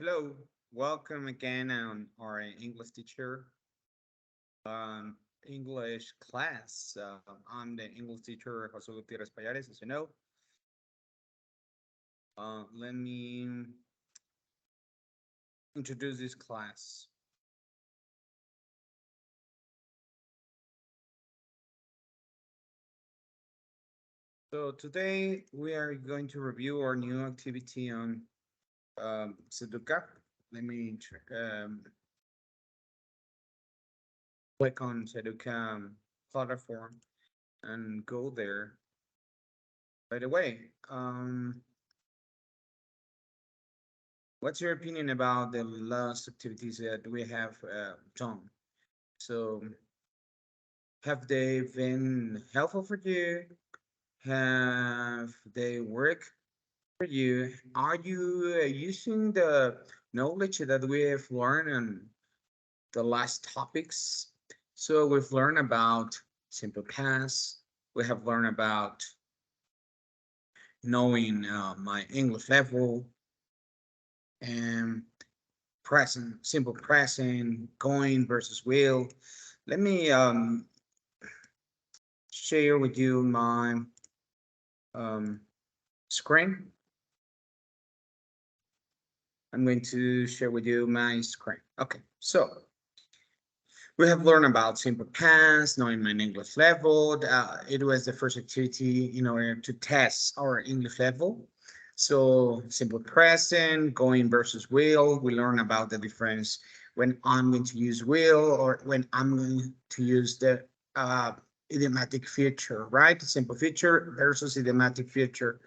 Hello, welcome again on our English teacher um, English class. I'm the English teacher Jose Gutierrez Payares, as you know. Let me introduce this class. So today we are going to review our new activity on Sudoku. Let me click on Sudoku platform and go there. By the way, what's your opinion about the last activities that we have done? So, have they been helpful for you? Have they worked for you? Are you using the knowledge that we have learned on the last topics? So, we've learned about simple past. We have learned about knowing my English level and present, simple present, going versus will. Let me share with you my um, screen. I'm going to share with you my screen. Okay, so we have learned about simple past, knowing my English level. It was the first activity in order to test our English level. So simple present, going versus will. We learn about the difference when I'm going to use will or when I'm going to use the uh, idiomatic future, right? Simple future versus idiomatic future.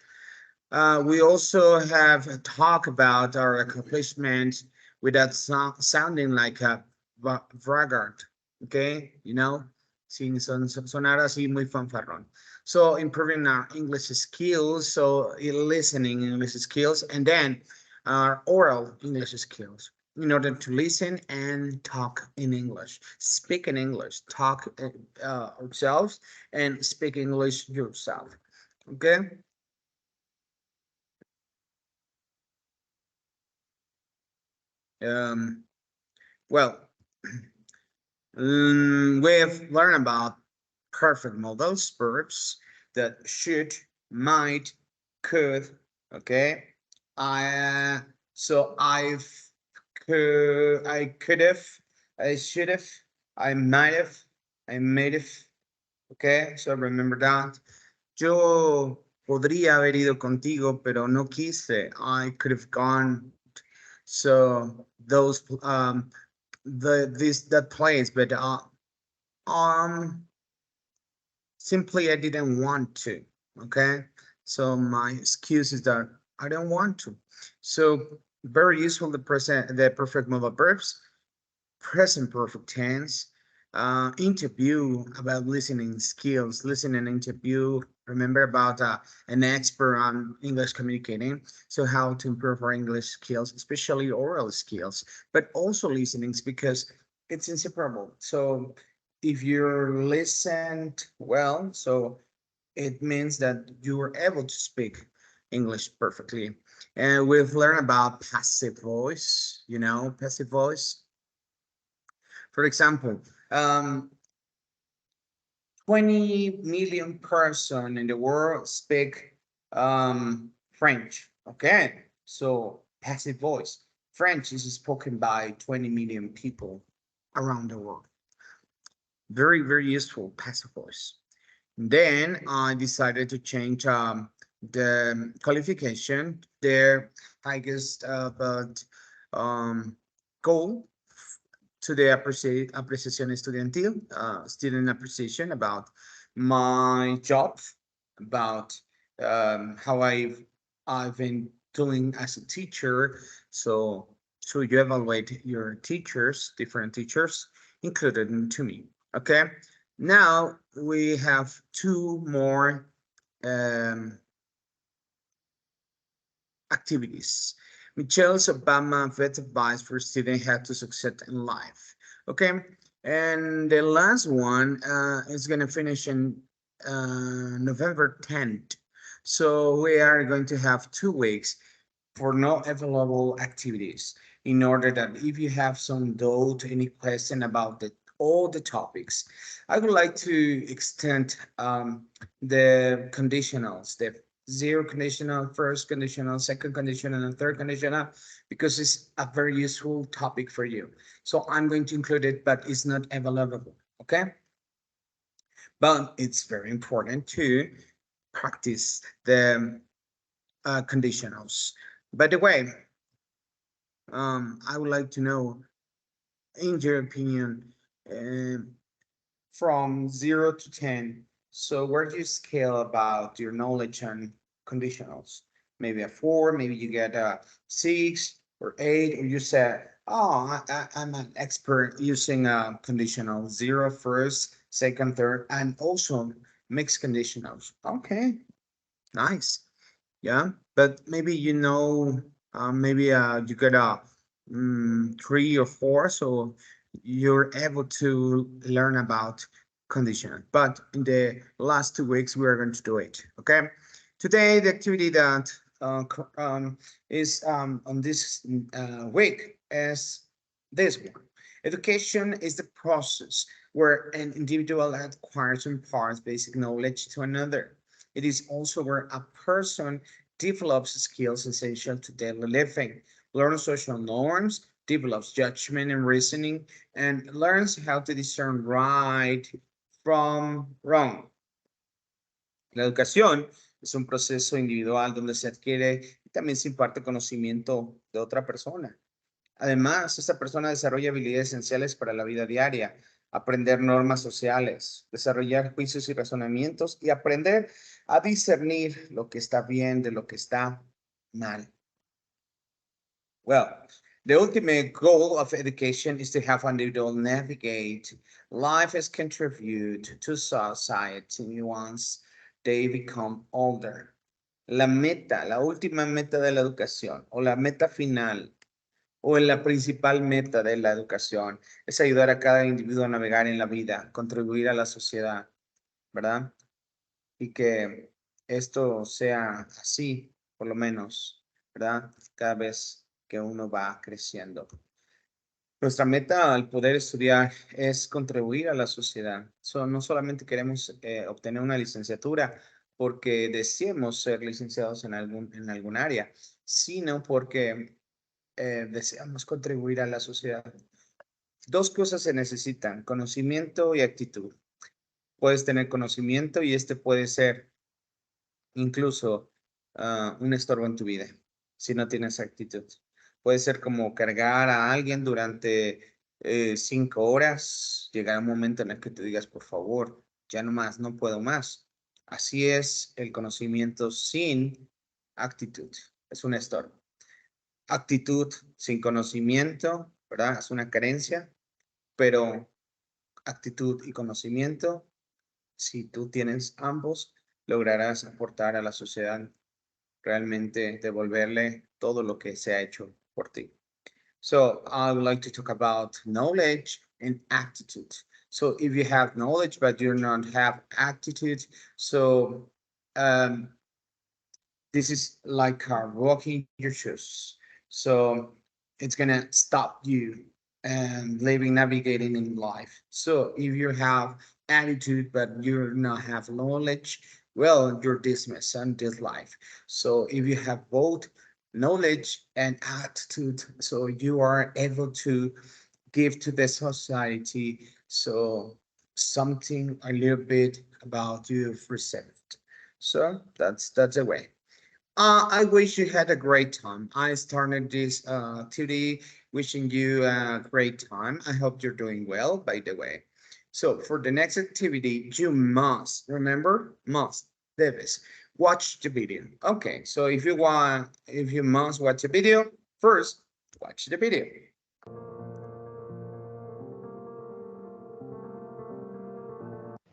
We also have a talk about our accomplishments without sounding like a braggart, okay? Sin sonar así muy fanfarrón. So improving our English skills, so listening English skills, and then our oral English skills in order to listen and talk in English, speak in English, talk ourselves, and speak English yourself, okay? Um, well, we've learned about perfect models, verbs that should, might, could. Okay, I so I could have, I should have, I might have, I made have. Okay, so remember that. Yo podría haber ido contigo, pero no quise. I could have gone. So those the this that place, but um simply I didn't want to. Okay, so my excuse is that I don't want to. So very useful the perfect modal verbs, present perfect tense, interview about listening skills, listen and interview. Remember about an expert on English communicating. So how to improve our English skills, especially oral skills, but also listenings because it's inseparable. So if you're listened well, so it means that you were able to speak English perfectly. And we've learned about passive voice, passive voice. For example, 20 million person in the world speak French. Okay, so passive voice. French is spoken by 20 million people around the world. Very, very useful passive voice. Then I decided to change the qualification, their highest but goal to the appreciation estudiantil, student appreciation about my job, about how I've been doing as a teacher. So you evaluate your teachers, different teachers, included into me. Okay. Now we have two more um, activities. Michelle's Obama vet advice for students how to succeed in life. Okay, and the last one is going to finish in November 10th. So we are going to have 2 weeks. for not available activities in order that if you have some doubt, any question about all the topics, I would like to extend the conditionals, the zero conditional, first conditional, second conditional, and third conditional, because it's a very useful topic for you. So I'm going to include it, but it's not available, okay? But it's very important to practice the conditionals. By the way, I would like to know, in your opinion, um, from 0 to 10, so where do you scale about your knowledge on conditionals? Maybe a 4, maybe you get a 6 or 8, or you say, oh, I'm an expert using a conditional 0 first, second, third, and also mixed conditionals. Okay, nice. Yeah, but maybe maybe you got a 3 or 4, so you're able to learn about condition. But in the last 2 weeks, we are going to do it. Okay. Today, the activity that is on this week is this one. Education is the process where an individual acquires and imparts basic knowledge to another. It is also where a person develops skills essential to daily living, learns social norms, develops judgment and reasoning, and learns how to discern right from wrong. La educación es un proceso individual donde se adquiere y también se imparte conocimiento de otra persona. Además, esta persona desarrolla habilidades esenciales para la vida diaria, aprender normas sociales, desarrollar juicios y razonamientos y aprender a discernir lo que está bien de lo que está mal. Well, the ultimate goal of education is to have an individual navigate life as contribute to society once they become older. La meta, la última meta de la educación o la meta final o la principal meta de la educación es ayudar a cada individuo a navegar en la vida, contribuir a la sociedad, ¿verdad? Y que esto sea así, por lo menos, ¿verdad? Cada vez que uno va creciendo. Nuestra meta al poder estudiar es contribuir a la sociedad. No solamente queremos obtener una licenciatura porque deseemos ser licenciados en algún área, sino porque deseamos contribuir a la sociedad. Dos cosas se necesitan, conocimiento y actitud. Puedes tener conocimiento y este puede ser incluso un estorbo en tu vida si no tienes actitud. Puede ser como cargar a alguien durante 5 horas, llegar un momento en el que te digas, por favor, ya no más, no puedo más. Así es el conocimiento sin actitud, es un estorbo. Actitud sin conocimiento, ¿verdad? Es una carencia, pero actitud y conocimiento, si tú tienes ambos, lograrás aportar a la sociedad, realmente devolverle todo lo que se ha hecho por ti. So I would like to talk about knowledge and attitude. So if you have knowledge but you don't have attitude, so this is like walking your shoes. So it's gonna stop you and living, navigating in life. So if you have attitude but you not have knowledge, well, you're dismissed on this life. So if you have both knowledge and attitude, so you are able to give to the society so something a little bit about you've received. So that's the way. I wish you had a great time. I started this activity wishing you a great time. I hope you're doing well, by the way. So for the next activity, you must, remember, must, debes, watch the video. Okay, so if you must watch a video, first, watch the video.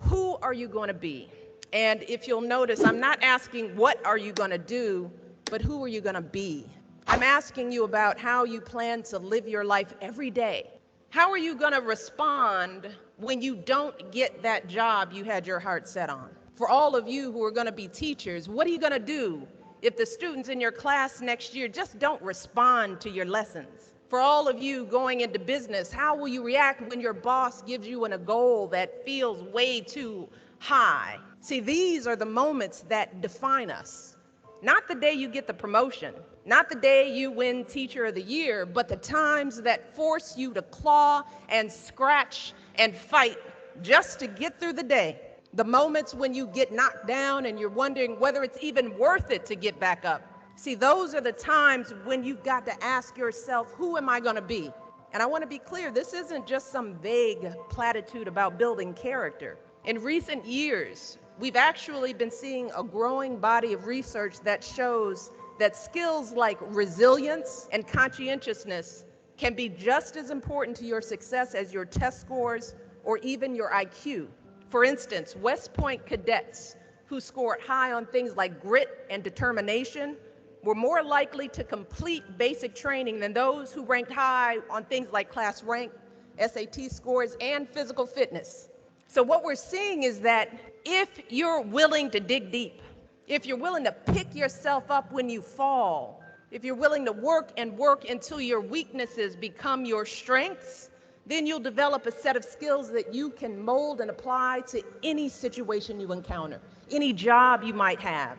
Who are you going to be? And if you'll notice, I'm not asking what are you going to do, but who are you going to be? I'm asking you about how you plan to live your life every day. How are you going to respond when you don't get that job you had your heart set on? For all of you who are going to be teachers, what are you going to do if the students in your class next year just don't respond to your lessons? For all of you going into business, how will you react when your boss gives you a goal that feels way too high? See, these are the moments that define us. Not the day you get the promotion, not the day you win Teacher of the Year, but the times that force you to claw and scratch and fight just to get through the day. The moments when you get knocked down and you're wondering whether it's even worth it to get back up. See, those are the times when you've got to ask yourself, who am I going to be? And I want to be clear, this isn't just some vague platitude about building character. In recent years, we've actually been seeing a growing body of research that shows that skills like resilience and conscientiousness can be just as important to your success as your test scores or even your IQ. For instance, West Point cadets who scored high on things like grit and determination were more likely to complete basic training than those who ranked high on things like class rank, SAT scores, and physical fitness. So what we're seeing is that if you're willing to dig deep, if you're willing to pick yourself up when you fall, if you're willing to work and work until your weaknesses become your strengths, then you'll develop a set of skills that you can mold and apply to any situation you encounter, any job you might have,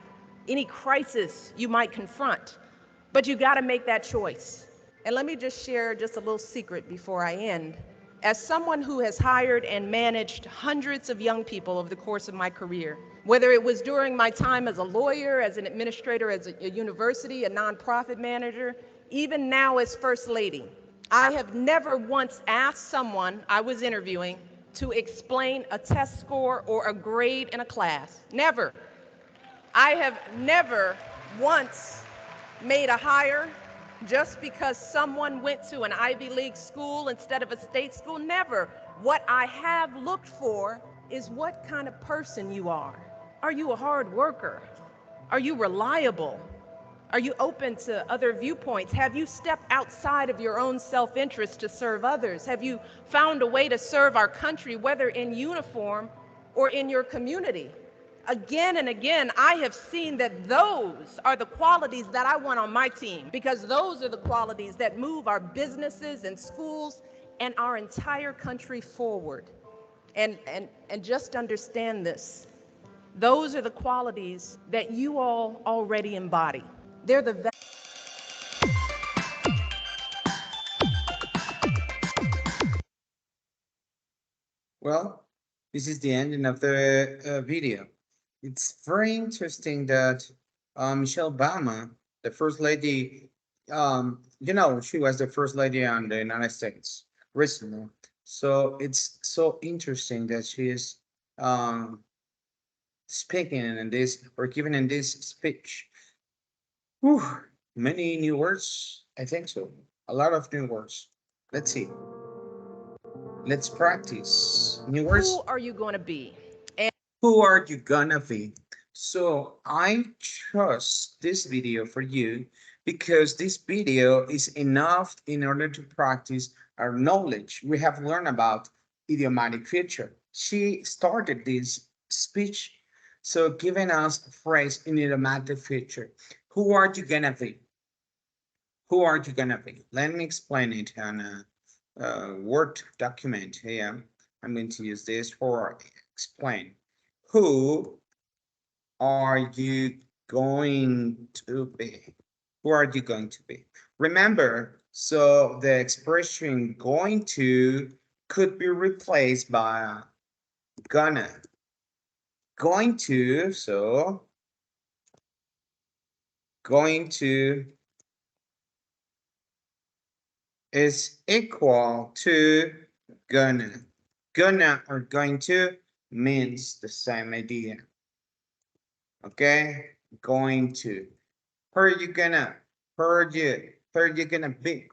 any crisis you might confront. But you got to make that choice. And let me just share just a little secret before I end. As someone who has hired and managed hundreds of young people over the course of my career, whether it was during my time as a lawyer, as an administrator, as a university, a nonprofit manager, even now as First Lady, I have never once asked someone I was interviewing to explain a test score or a grade in a class. Never. I have never once made a hire just because someone went to an Ivy League school instead of a state school. Never. What I have looked for is what kind of person you are. Are you a hard worker? Are you reliable? Are you open to other viewpoints? Have you stepped outside of your own self-interest to serve others? Have you found a way to serve our country, whether in uniform or in your community? Again and again, I have seen that those are the qualities that I want on my team, because those are the qualities that move our businesses and schools and our entire country forward. And just understand this. Those are the qualities that you all already embody. They're the Well, this is the ending of the video. It's very interesting that Michelle Obama, the first lady, she was the first lady on the United States recently. So it's so interesting that she is speaking in this or giving in this speech. Whew, many new words. I think so. A lot of new words. Let's see. Let's practice new words. Who are you going to be? Who are you gonna be? So I chose this video for you because this video is enough in order to practice our knowledge. We have learned about idiomatic future. She started this speech, so giving us a phrase in idiomatic future. Who are you gonna be? Who are you gonna be? Let me explain it on a Word document here. I'm going to use this for explain. Who are you going to be? Who are you going to be? Remember, so the expression going to could be replaced by gonna. Going to, so going to is equal to gonna. Gonna or going to means the same idea. Okay, going to. Who are you gonna? Who are you gonna be?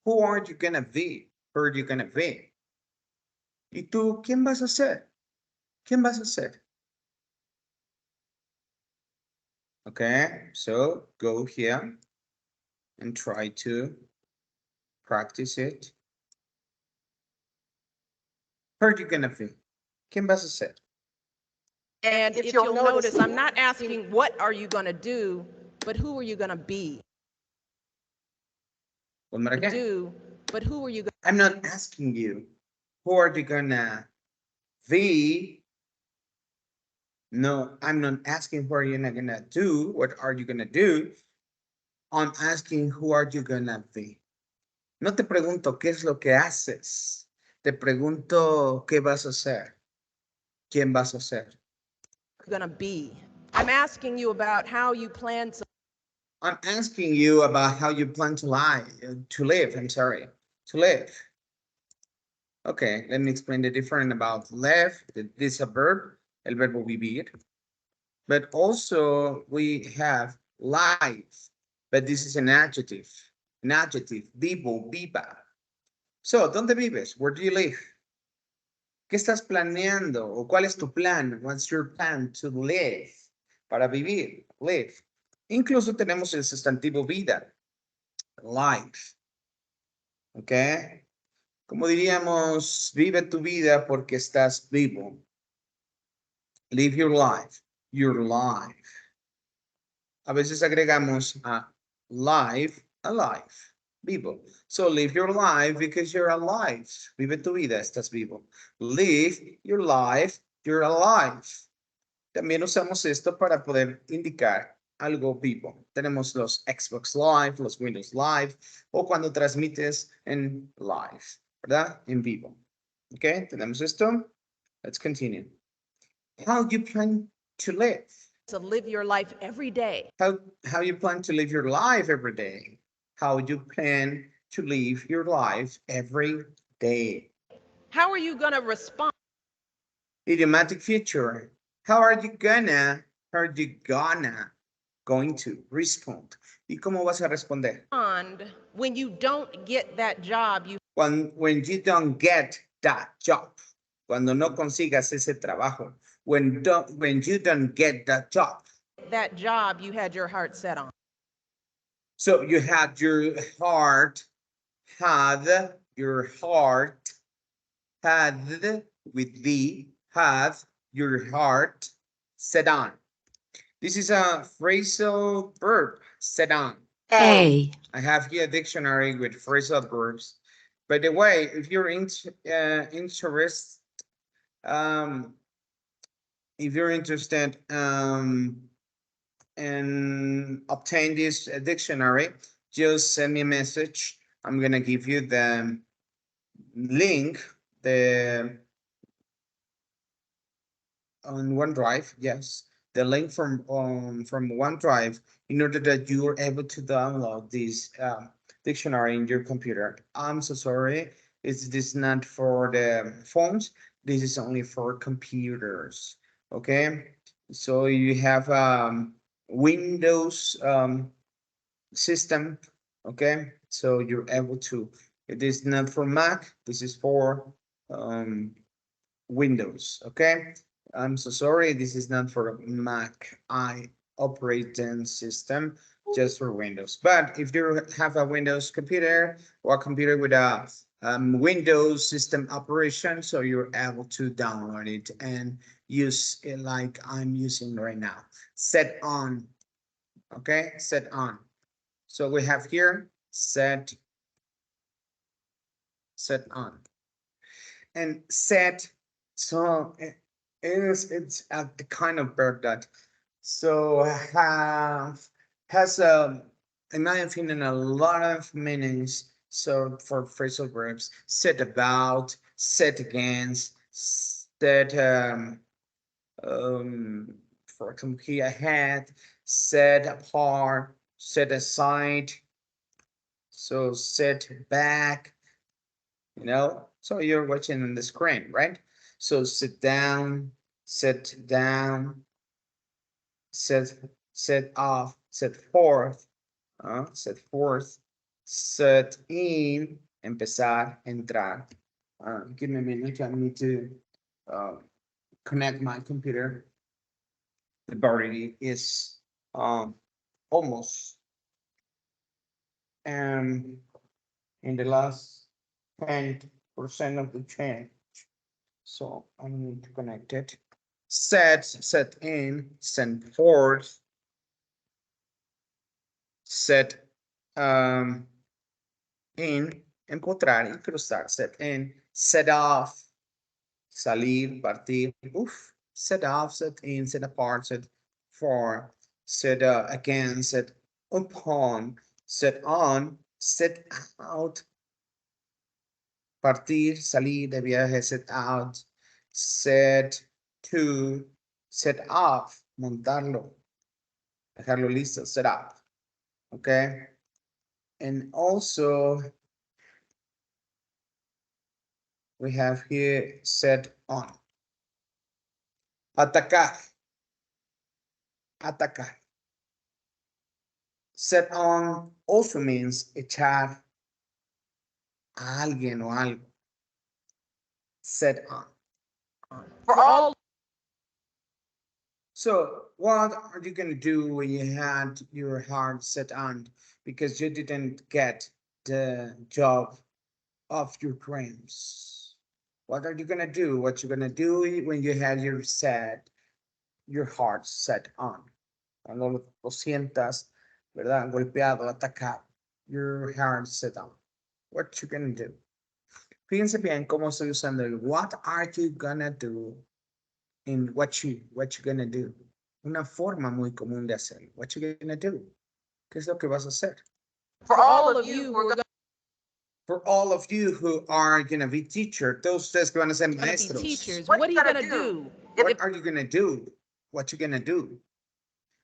Who are you gonna be? Who are you gonna be? ¿Y tú quién vas a ser? ¿Quién vas a ser? Okay, so go here and try to practice it. Who are you gonna be? ¿Quién vas a ser? And if you'll notice, I'm not asking what are you going to do, but who are you going to be? One more again. Do, but who are you going to I'm not asking you, who are you gonna be? No, I'm not asking what you're not gonna do. What are you gonna do? I'm asking who are you gonna be. No te pregunto qué es lo que haces. Te pregunto qué vas a hacer. ¿Quién vas a ser? gonna be? I'm asking you about how you plan to I'm asking you about how you plan to live. I'm sorry, to live. Okay, let me explain the difference about live. This is a verb, el verbo vivir. But also we have life, but this is an adjective. An adjective, vivo, viva. So, ¿dónde vives? Where do you live? ¿Qué estás planeando? ¿O cuál es tu plan? What's your plan to live? Para vivir, live. Incluso tenemos el sustantivo vida, life. ¿Ok? Como diríamos, vive tu vida porque estás vivo. Live your life, your life. A veces agregamos a life, alive, vivo. So live your life because you're alive. Vive tu vida, estás vivo. Live your life, you're alive. También usamos esto para poder indicar algo vivo. Tenemos los Xbox Live, los Windows Live, o cuando transmites en live, ¿verdad? En vivo. ¿Ok? Tenemos esto. Let's continue. How do you plan to live? live your life every day. How you plan to live your life every day? How you plan to live your life every day? How are you gonna respond? Idiomatic future. How are you gonna going to respond? ¿Y cómo vas a responder? When you don't get that job, when you don't get that job. Cuando no consigas ese trabajo. When you don't get that job. That job you had your heart set on. So you had your heart, had with the, have your heart set on. This is a phrasal verb, set on. I have here a dictionary with phrasal verbs. By the way, if you're interested and obtain this dictionary, just send me a message. I'm gonna give you the link, on OneDrive, yes, the link from OneDrive, in order that you are able to download this dictionary in your computer. I'm so sorry, this is not for the phones. This is only for computers. Okay, so you have Windows system. Okay, so you're able to. It is not for Mac. This is for Windows. Okay, I'm so sorry. This is not for Mac operating system, just for Windows. But if you have a Windows computer or a computer with a Windows system operation, so you're able to download it and use it like I'm using right now. Set on. Okay, set on. So we have here set on. And set, so it's a kind of verb that has in my opinion a lot of meanings. So for phrasal verbs, set about, set against, set for example here ahead, set apart, set aside, so set back, so you're watching on the screen, right? So sit down, set down, set off, set forth, set in, empezar, entrar. Give me a minute, I need to connect my computer. The battery is almost in the last 10% of the change. So I need to connect it. Set in, send forth, set in, empotrar, incrustar, set in, set off, salir, partir, set off, set in, set apart, set for, set again, set upon, set on, set out, partir, salir de viaje, set out, set to, set off, montarlo, dejarlo listo, set up, okay? And also, we have here set on. Atacar. Atacar. Set on also means echar a alguien o algo. Set on. For all. So what are you going to do when you had your heart set on because you didn't get the job of your dreams? What are you going to do? What you going to do when you had your heart set on? Cuando lo sientas, ¿verdad? Golpeado, atacado. Your heart set on. What you going to do? Fíjense bien cómo estoy usando el what are you gonna do in what you gonna do. Una forma muy común de hacerlo. What you gonna do? ¿Qué es lo que vas a hacer? For all of you who are For all of you who are gonna be teachers, todos ustedes que van a ser maestros. teachers, what are you gonna do? What are you gonna do? What you gonna do?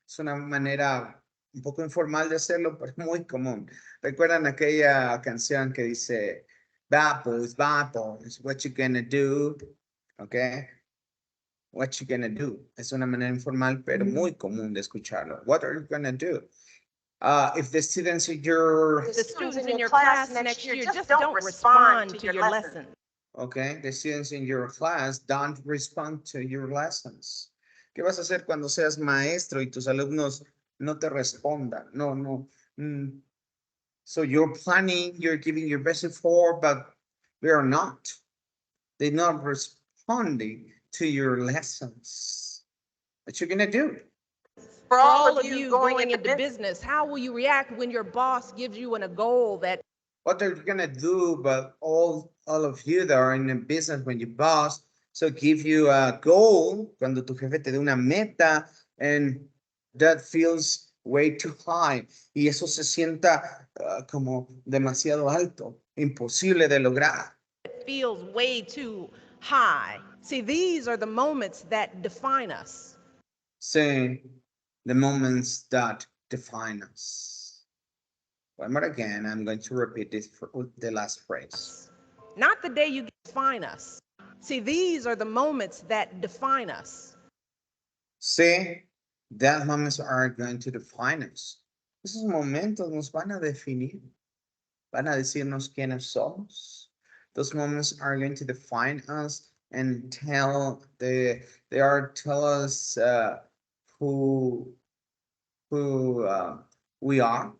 Es una manera un poco informal de hacerlo, pero muy común. ¿Recuerdan aquella canción que dice Vapors, vapors, what you gonna do? Okay. What you gonna do? Es una manera informal, pero muy común de escucharlo. What are you gonna do? If the students in your class next year just don't respond to your lesson. Okay, the students in your class don't respond to your lessons. ¿Qué vas a hacer cuando seas maestro y tus alumnos no te respondan? No. So you're planning, you're giving your best effort, but they are not. They're not responding to your lessons. What you gonna do? For all of you going into business, how will you react when your boss gives you a goal that? What are you gonna do? But all of you that are in a business, when your boss so give you a goal, cuando tu jefe te dé una meta, and that feels way too high, y eso se sienta como demasiado alto, imposible de lograr. It feels way too high. See, these are the moments that define us. Say the moments that define us. One more again, I'm going to repeat this for the last phrase. Not the day you define us. See, these are the moments that define us. See, that moments are going to define us. Esos momentos nos van a definir. Van a decirnos quiénes somos. Those moments are going to define us and tell us who we are.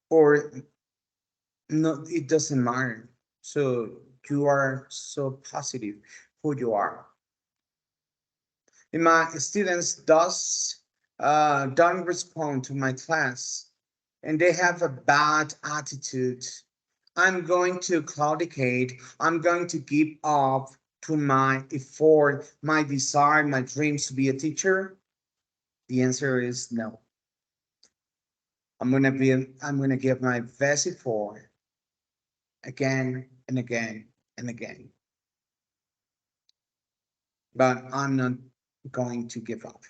Or no, it doesn't matter. So you are so positive who you are. If my students don't respond to my class and they have a bad attitude, I'm going to claudicate. I'm going to give up to my effort, my desire, my dreams to be a teacher. The answer is no. I'm gonna give my best effort again and again and again. But I'm not going to give up.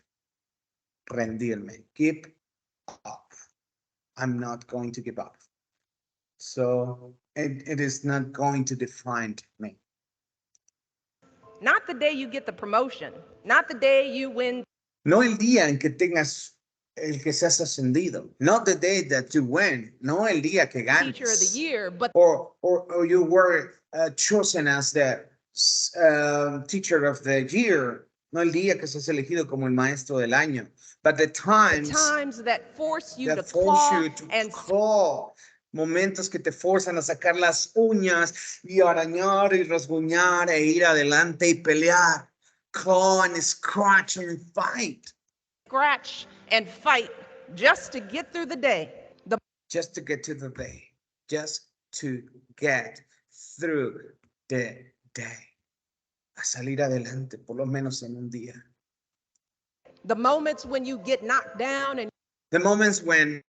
Rendirme. Give up. I'm not going to give up. So it is not going to define me. Not the day you get the promotion. Not the day you win. No el día en que tengas el que seas ascendido. Not the day that you win. No el día que ganes. Teacher of the year, but or you were chosen as the teacher of the year. No el día que seas elegido como el maestro del año. But the times that force you to claw and claw. Momentos que te forzan a sacar las uñas y arañar y rasguñar e ir adelante y pelear. Claw and scratch and fight. scratch and fight just to get through the day. Just to get to the day. Just to get through the day. A salir adelante, por lo menos en un día. The moments when you get knocked down and The moments when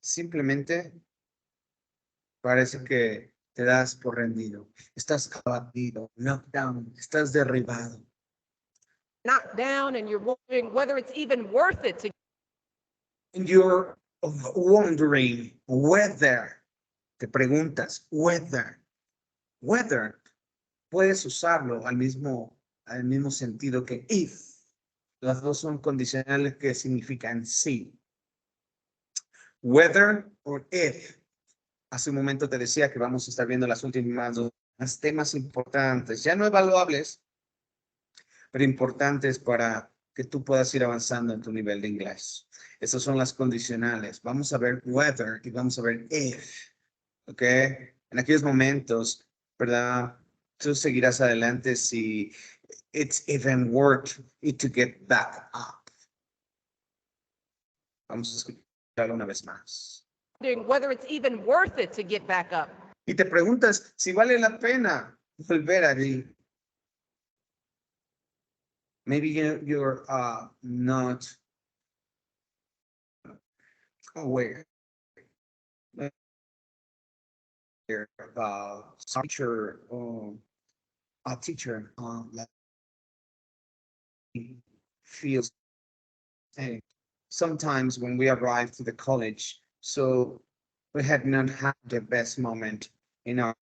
simplemente parece que te das por rendido. Estás abatido, knocked down, estás derribado. knocked down and you're wondering whether it's even worth it to And you're wondering whether, te preguntas, whether puedes usarlo al mismo sentido que if. Las dos son condicionales que significan sí. Whether or if. Hace un momento te decía que vamos a estar viendo las últimas dos temas importantes, ya no evaluables, pero importantes para que tú puedas ir avanzando en tu nivel de inglés. Esas son las condicionales. Vamos a ver whether y vamos a ver if. ¿Ok? En aquellos momentos, ¿verdad? Tú seguirás adelante si it's even worth it to get back up. Vamos a escucharlo una vez más. wondering whether it's even worth it to get back up. Y te preguntas si vale la pena volver allí. Maybe you're not aware about teacher or a teacher feels sometimes when we arrive to the college, so we had not had the best moment in our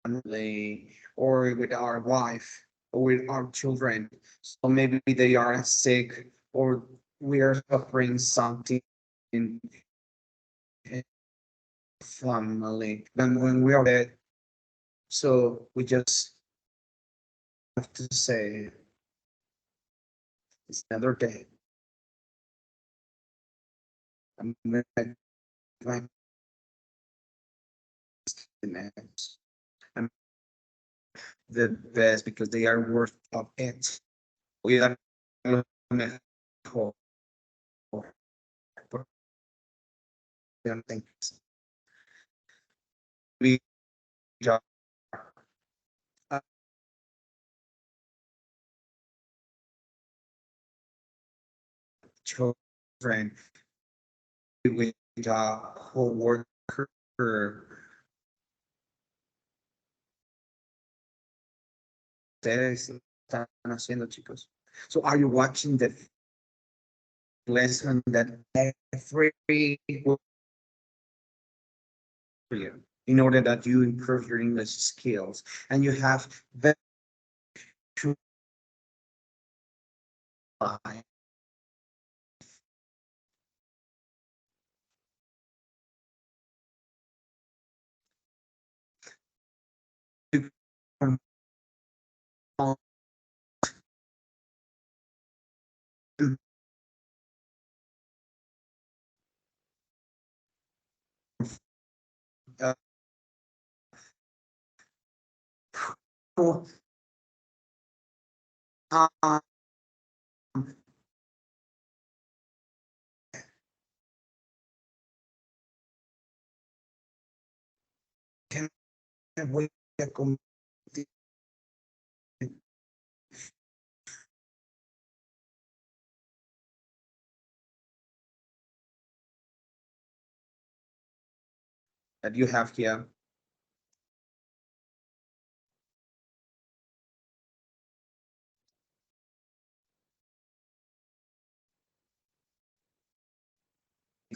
family or with our wife or with our children. So maybe they are sick or we are suffering something in family. And when we are dead, so we just have to say it's another day. I'm gonna try I'm the best because they are worth of it. We are lo mejor. We are children with a whole worker. Ustedes están haciendo, chicos. So are you watching the lesson that every in order that you improve your English skills and you have very to uh, uh, que me voy a convertir that you have here.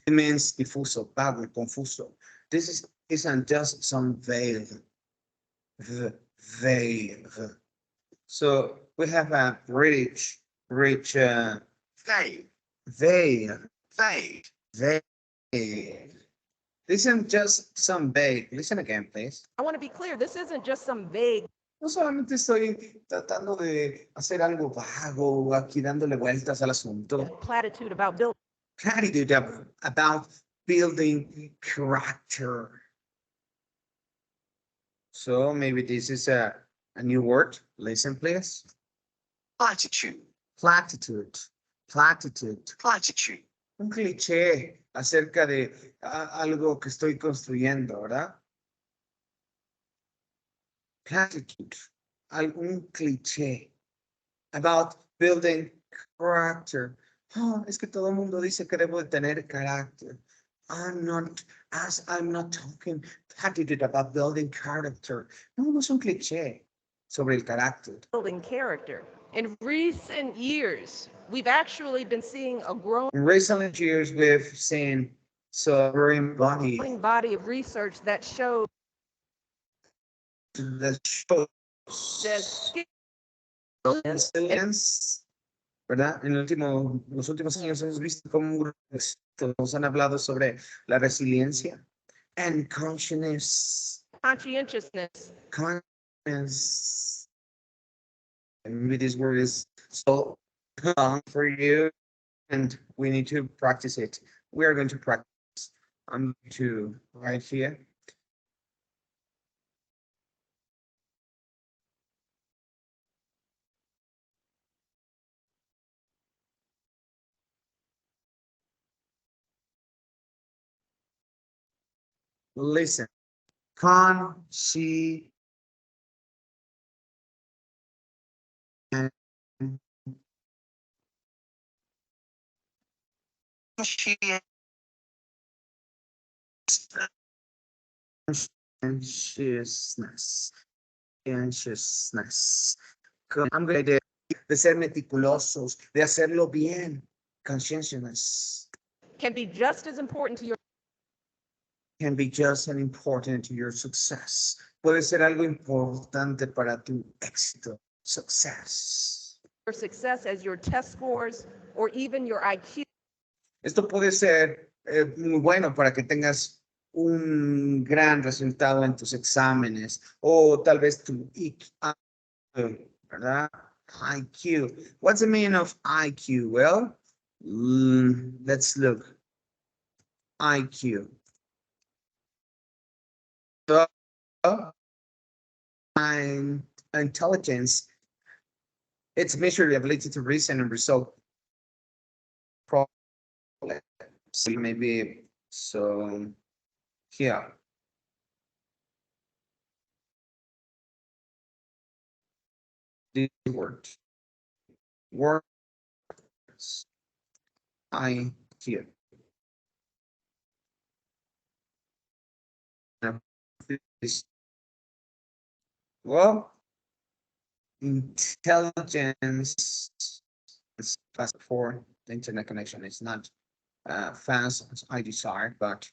It means difuso, vago, confuso. This isn't just some veil. Veil. So we have a rich veil. Veil. vague. Vague. Listen, just some vague. Listen again, please. I want to be clear, this isn't just some vague No solamente estoy tratando de hacer algo vago, aquí dándole vueltas al asunto. platitude about building Platitude about building character. So maybe this is a new word. Listen, please. Platitude. Platitude. Platitude. Platitude. Un cliché acerca de algo que estoy construyendo, ¿verdad? Platitude. Algún cliché about building character. Oh, es que todo el mundo dice que debo de tener carácter. I'm not talking platitude about building character. No, no es un cliché sobre el carácter. building character. In recent years, we've actually been seeing a growing In recent years, we've seen so growing body of research that shows that shows that skill resilience, ¿verdad? Los últimos años hemos visto cómo nos han hablado sobre la resiliencia and conscientiousness, kindness. And maybe this word is so long for you, and we need to practice it. We are going to practice. I'm going to write here. Listen. She and anxiousness. Anxiousness. I'm going to de ser meticulosos, de hacerlo bien. Conscientiousness can be just as important to your can be just as important to your success. Puede ser algo importante para tu éxito. Success. success as your test scores or even your IQ. Esto puede ser muy bueno para que tengas un gran resultado en tus exámenes o tal vez tu IQ, ¿verdad? IQ. What's the meaning of IQ? Well, let's look. IQ. So, intelligence, it's measured the ability to reason and resolve problems. So maybe, so here. This word. Words. IQ. Well, intelligence is fast for the internet connection. It's not fast as I desire, but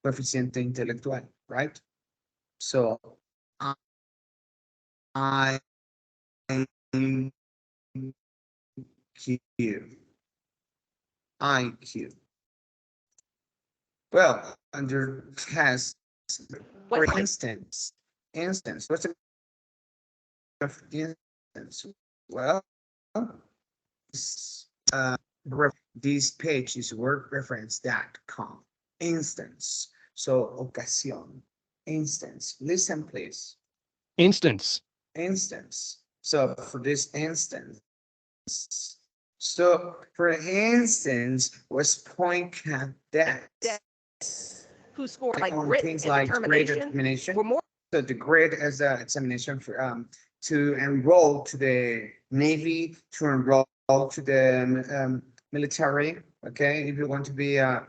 coeficiente intelectual, right? So I IQ. Well, under test, for instance, what's the instance? Well, this page is wordreference.com. Instance. So ocasión. Instance. Listen, please. Instance. Instance. So for this instance, so for instance, was point cadet who scored like on grit things and like grade determination determination. were more So the grade as an examination for to enroll to the Navy, to enroll to the military. Okay, if you want to be a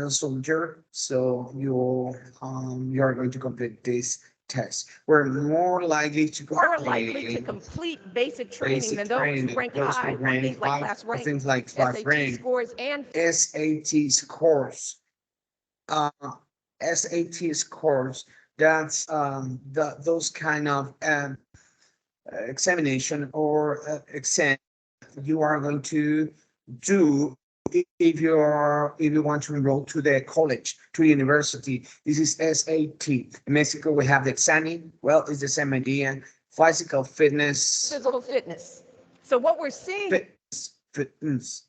soldier, so you are going to complete this test. We're more likely to complete basic training than those ranking high for things like class rank, things like class SAT rank, scores, and SAT scores. SAT scores. That's those kind of examination or exam you are going to do if you want to enroll to the college, to university. This is SAT. In Mexico, we have the examen. Well, it's the same idea. Physical fitness, physical fitness. So what we're seeing fitness.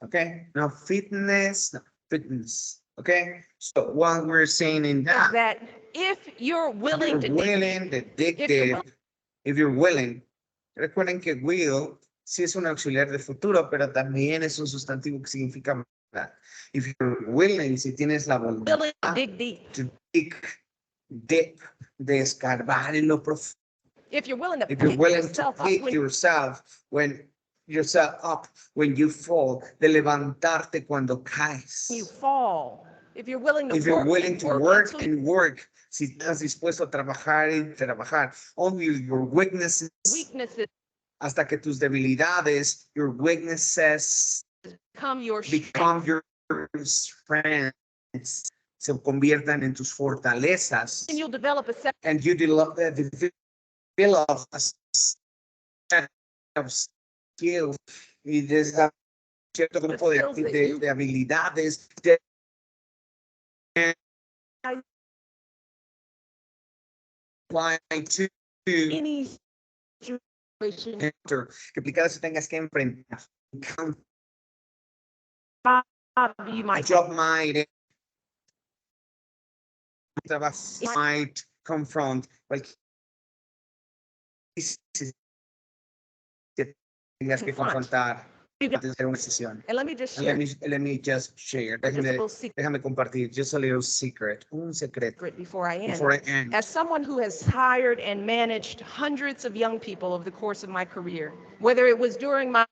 Okay, no fitness, no fitness. Okay, so what we're saying in is that, that if you're willing to willing, addictive, if you're willing. Recuerden que will sí es un auxiliar de futuro, pero también es un sustantivo que significa voluntad. If you're willing, si tienes la voluntad willing to dig deep, to dig deep, de escarbar en lo profundo. if you're willing to If you're pick willing to yourself up pick when yourself up when you fall, de levantarte cuando caes. you fall, if you're willing to If you're work willing and to work work until and work, si estás dispuesto a trabajar y trabajar, only your weaknesses, weaknesses hasta que tus debilidades, your weaknesses, become your become strength. your strengths, se conviertan en tus fortalezas, And you'll develop a set and you develop a set of skills y desarrollar cierto grupo de habilidades de apply to any situation enter, que aplicadas tengas que enfrentar. you A might job might confront cualquier crisis que tengas que confrontar antes de hacer una decisión. And let me just And share let me just share. just a little secret Déjame compartir just a little secret, un secreto. before I end. Before I end. As someone who has hired and managed hundreds of young people over the course of my career, whether it was during my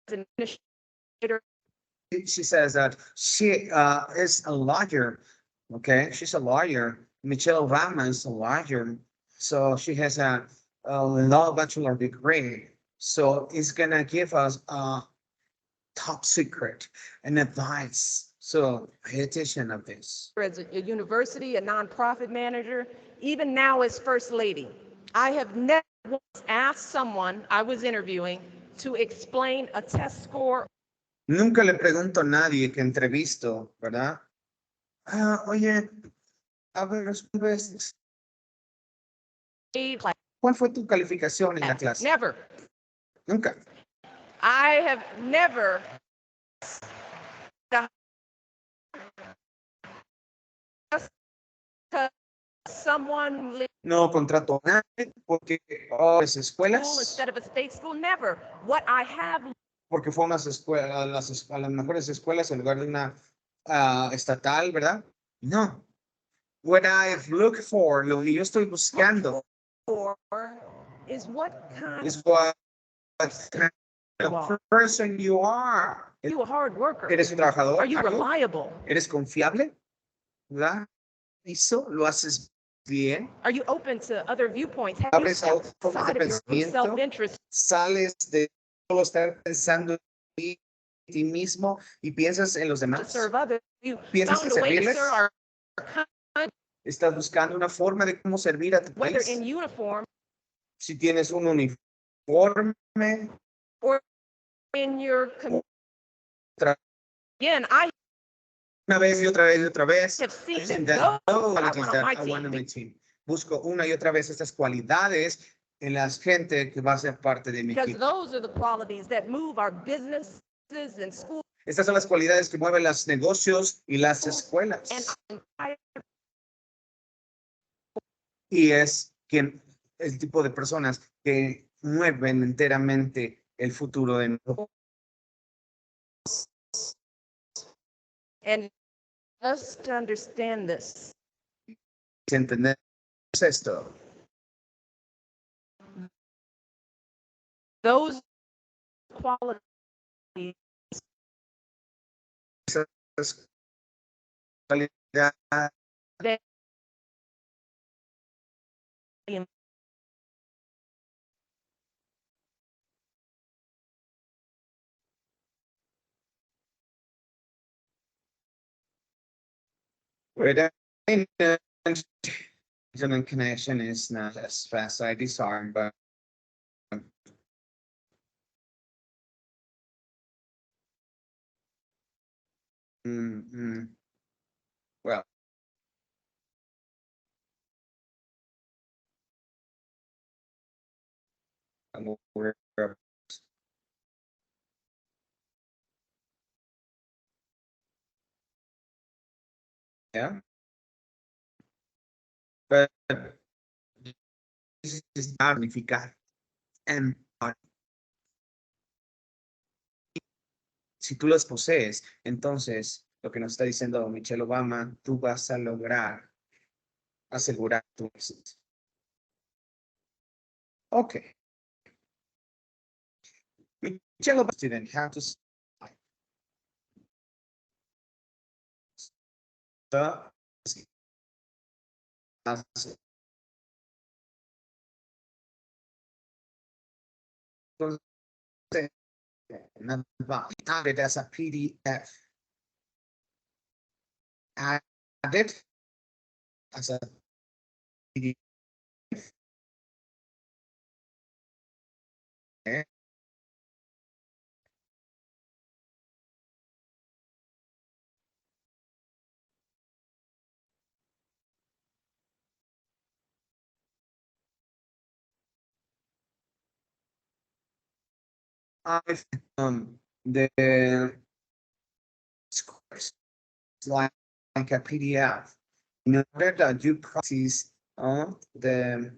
administrator, She says that she is a lawyer. Okay, she's a lawyer. Michelle Obama is a lawyer, so she has a law bachelor degree. So it's gonna give us a top secret and advice. So pay attention of this. as a university, a nonprofit manager, even now as First Lady, I have never once asked someone I was interviewing to explain a test score. Nunca le pregunto a nadie que entrevisto, ¿verdad? Oye, a ver, responde, ¿cuál fue tu calificación en la clase? Never. Nunca. I have never someone No contrato a nadie porque las school escuelas, instead of a state school. Never. What I have porque fue unas escuelas, a las mejores escuelas en lugar de una estatal, ¿verdad? No. What I've looked for, lo que yo estoy buscando, for is what kind is what kind of person you are. you a hard worker? ¿Eres un trabajador? Are you reliable? ¿Eres confiable? ¿Verdad? ¿Eso lo haces bien? Are you open to other viewpoints? Have you ¿Abres a otras formas de outside of your pensamiento? self-interest? ¿Sales de solo estar pensando en ti mismo y piensas en los To demás? serve others. You ¿Piensas found en a way to servirles? serve our country, ¿Estás buscando una forma de cómo servir a tu whether país? in uniform Si tienes un uniforme, or in your Tra- again, I una vez y otra vez y otra vez. have seen And those that I qualities want on that my I want on team. my team. Busco una y otra vez estas cualidades en la gente que va a ser parte de mi Because equipo. those are the qualities that move our businesses and schools Estas son las cualidades que mueven los negocios y las and escuelas. entire Y es quien, el tipo de personas que mueven enteramente el futuro de nosotros. and us to understand this. Entender esto. Those qualities Esas cualidades that pueden internet connection is not as fast as I desire, but mm, well, I'm aware of, yeah, but this is not significar. And si tú los posees, entonces lo que nos está diciendo Michelle Obama, tú vas a lograr asegurar tu éxito. Okay. Michelle Obama didn't have to say the added as a PDF, added as a PDF. I've the scores like a PDF. In order that you practice the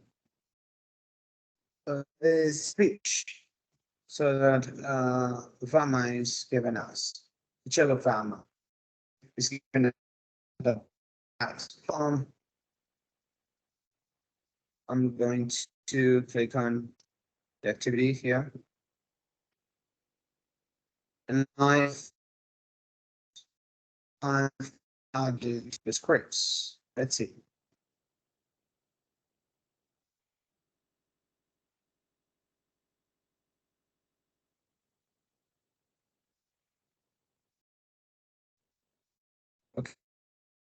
speech, so that Obama is given us. Michelle Obama is given the I'm going to click on the activity here. And I've added the scripts. Let's see.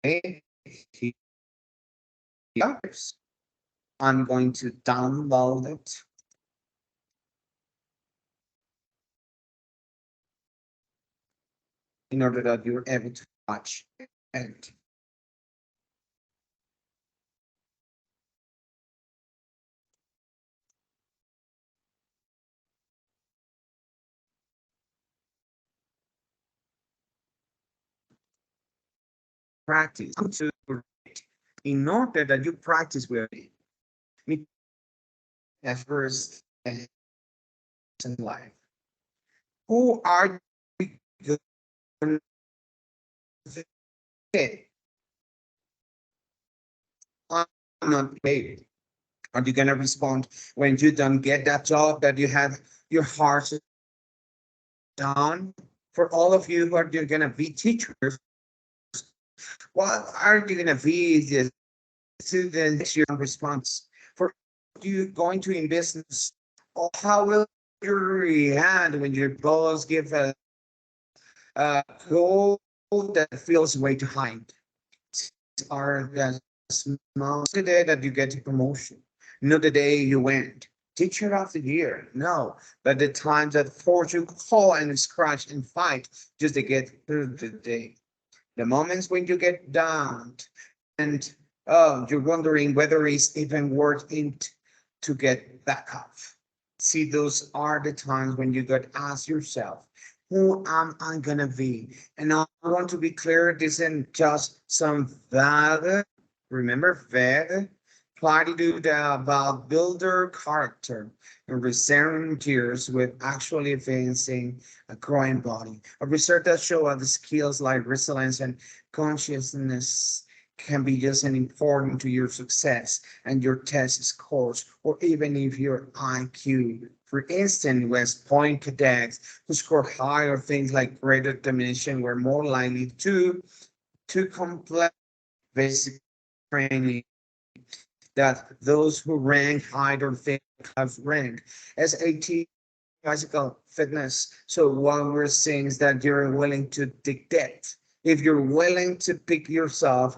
Okay. Yes. I'm going to download it. In order that you're able to watch and practice. In order that you practice with me at first in life. Who are you going to fit? I'm not paid. Are you gonna respond when you don't get that job that you have your heart done? For all of you who are you're gonna be teachers, what are you gonna be the students your response? For you going to in business, how will you react when your boss give a goal that feels way too high? Are the small the day that you get a promotion, not the day you went. Teacher of the year, no, but the times that force you call and scratch and fight just to get through the day. The moments when you get down and you're wondering whether it's even worth it to get back up. See, those are the times when you got to ask yourself, who am I gonna be? And I want to be clear, this isn't just some vague, remember vague, platitude about builder character and recent years with actually advancing a growing body. A research that shows the skills like resilience and consciousness can be just as important to your success and your test scores, or even if your IQ. For instance, West Point cadets who score higher things like greater determination were more likely to complete basic training that those who rank higher things have ranked. SAT physical fitness. So what we're saying is that you're willing to dictate. If you're willing to pick yourself,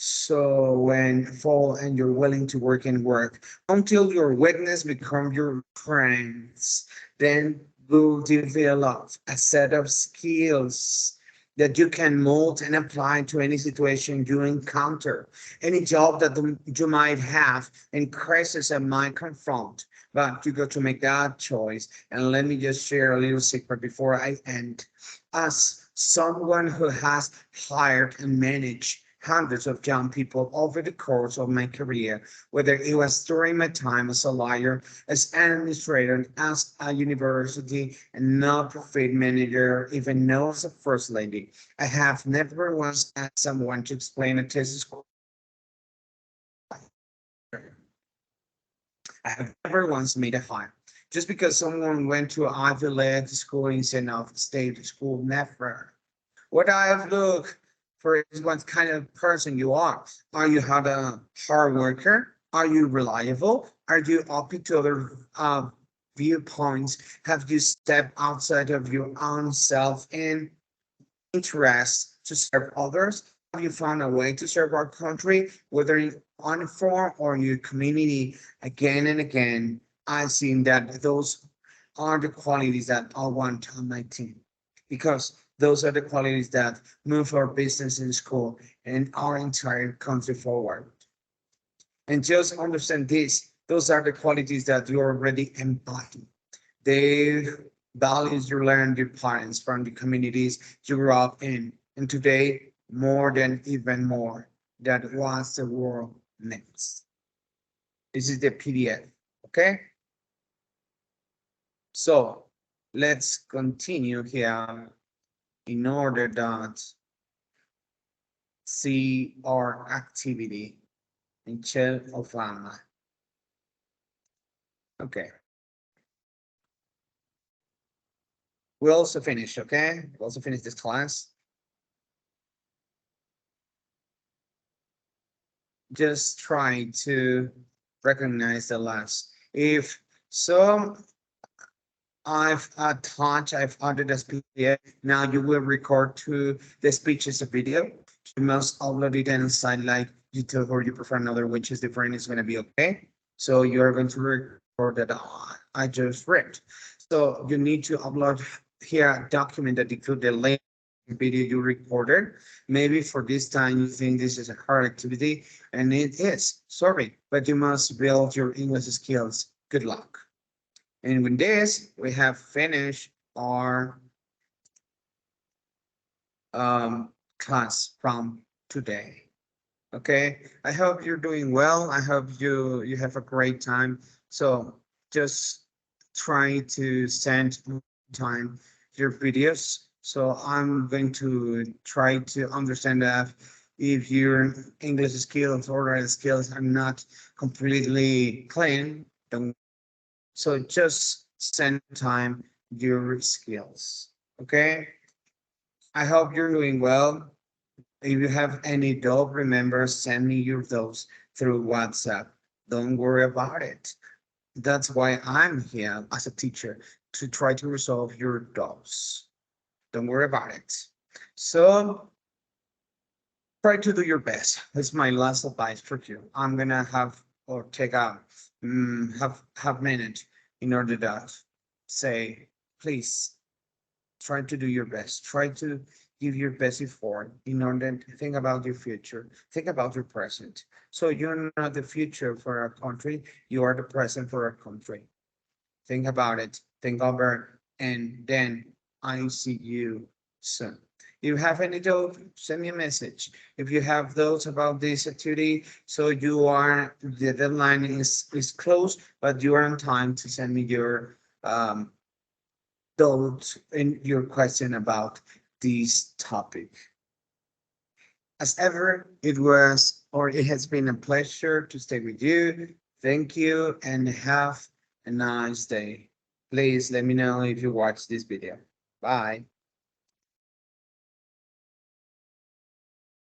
So when fall and you're willing to work and work until your weakness become your friends, then will develop a set of skills that you can mold and apply to any situation you encounter, any job that you might have, and crisis that might confront. But you got to make that choice. And let me just share a little secret before I end. As someone who has hired and managed hundreds of young people over the course of my career, whether it was during my time as a lawyer, as an administrator, as a university and non-profit manager, even now as a first lady. I have never once asked someone to explain a thesis. I have never once made a hire. Just because someone went to Ivy League school instead of state school, never. What I have looked for is what kind of person you are. Are you a hard worker? Are you reliable? Are you open to other viewpoints? Have you stepped outside of your own self and interest to serve others? Have you found a way to serve our country, whether in on form or in your community, again and again? I've seen that those are the qualities that I want on my team because those are the qualities that move our business in school and our entire country forward. And just understand this, those are the qualities that you already embody. The values you learned your parents from the communities you grew up in. And today, more than even more, that was the world needs. This is the PDF. Okay. So let's continue here in order that see our activity in Michelle Obama. Okay. We also finished, okay? We also finished this class. Just try to recognize the last. If so, I've attached, I've added a PDF. Now you will record to the speech as a video. You must upload it inside like YouTube or you prefer another, which is different. It's going to be okay. So you're going to record that I just read. So you need to upload here a document that include the link video you recorded. Maybe for this time you think this is a hard activity, and it is. Sorry, but you must build your English skills. Good luck. And with this, we have finished our class from today. Okay, I hope you're doing well. I hope you have a great time. So just try to send time your videos. So I'm going to try to understand that if your English skills or other skills are not completely clean, don't. So just send time your skills. Okay. I hope you're doing well. If you have any doubt, remember, send me your doubts through WhatsApp. Don't worry about it. That's why I'm here as a teacher to try to resolve your doubts. Don't worry about it. So try to do your best. That's my last advice for you. I'm gonna have or take a have minute in order to say, please try to do your best. Try to give your best effort in order to think about your future. Think about your present. So you're not the future for our country. You are the present for our country. Think about it. Think over, and then I see you soon. If you have any doubt, send me a message. If you have doubts about this activity, so you are the deadline is close, but you are on time to send me your doubt in your question about this topic. As ever, it has been a pleasure to stay with you. Thank you and have a nice day. Please let me know if you watch this video. Bye.